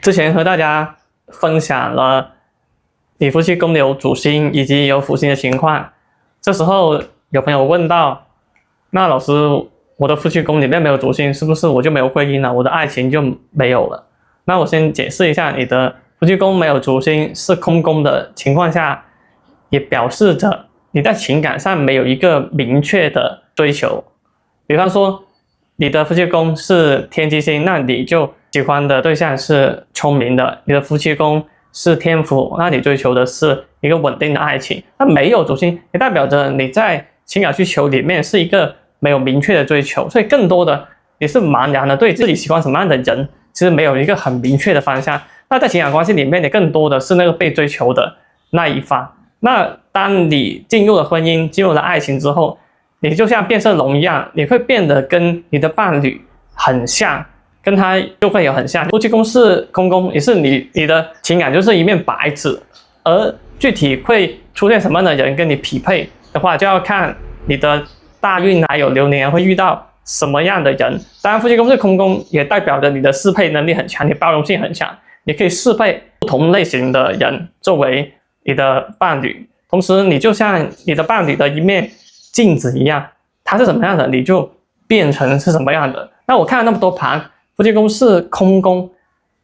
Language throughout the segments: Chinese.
之前和大家分享了你夫妻宫有主星以及有辅星的情况，这时候有朋友问到，那老师，我的夫妻宫里面没有主星，是不是我就没有婚姻了，我的爱情就没有了？那我先解释一下，你的夫妻宫没有主星是空宫的情况下，也表示着你在情感上没有一个明确的追求。比方说你的夫妻宫是天机星，那你就喜欢的对象是聪明的；你的夫妻宫是天府，那你追求的是一个稳定的爱情。那没有主星也代表着你在情感需求里面是一个没有明确的追求，所以更多的你是茫然的对自己喜欢什么样的人其实没有一个很明确的方向。那在情感关系里面你更多的是那个被追求的那一方。那当你进入了婚姻，进入了爱情之后，你就像变色龙一样，你会变得跟你的伴侣很像，跟他就会有很像。夫妻宫是空宫，也是你的情感就是一面白纸，而具体会出现什么样的人跟你匹配的话，就要看你的大运还有流年会遇到什么样的人。当然夫妻宫是空宫也代表着你的适配能力很强，你包容性很强，你可以适配不同类型的人作为你的伴侣，同时你就像你的伴侣的一面镜子一样，他是什么样的你就变成是什么样的。那我看了那么多盘，夫妻宫是空宫，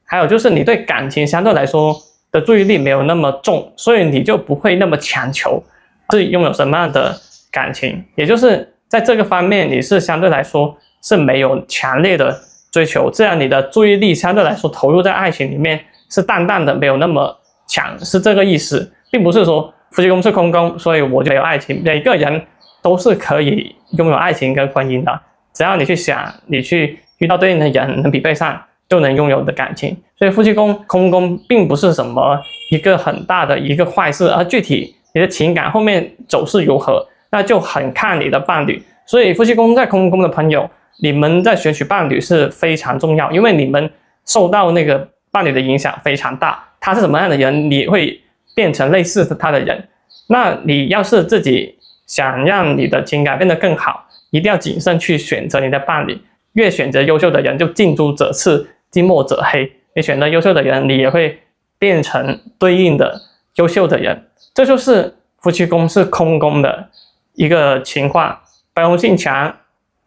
还有就是你对感情相对来说的注意力没有那么重，所以你就不会那么强求是拥有什么样的感情，也就是在这个方面你是相对来说是没有强烈的追求，这样你的注意力相对来说投入在爱情里面是淡淡的，没有那么强，是这个意思。并不是说夫妻宫是空宫所以我就没有爱情，每个人都是可以拥有爱情跟婚姻的，只要你去想，你去遇到对应的人能匹配上，就能拥有的感情。所以夫妻宫空宫并不是什么一个很大的一个坏事，而具体你的情感后面走势如何，那就很看你的伴侣。所以夫妻宫在空宫的朋友，你们在选取伴侣是非常重要，因为你们受到那个伴侣的影响非常大，他是什么样的人你会变成类似他的人。那你要是自己想让你的情感变得更好，一定要谨慎去选择你的伴侣，越选择优秀的人就近朱者赤，近墨者黑，你选择优秀的人，你也会变成对应的优秀的人。这就是夫妻宫是空宫的一个情况，包容性强，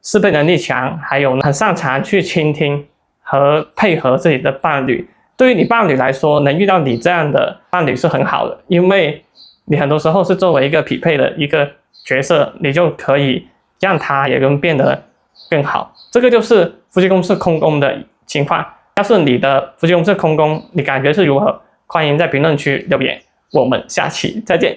适配能力强，还有很擅长去倾听和配合自己的伴侣。对于你伴侣来说，能遇到你这样的伴侣是很好的，因为你很多时候是作为一个匹配的一个角色，你就可以让他也能变得更好。这个就是夫妻宫是空宫的情况。要是你的夫妻宫是空宫，你感觉是如何？欢迎在评论区留言，我们下期再见。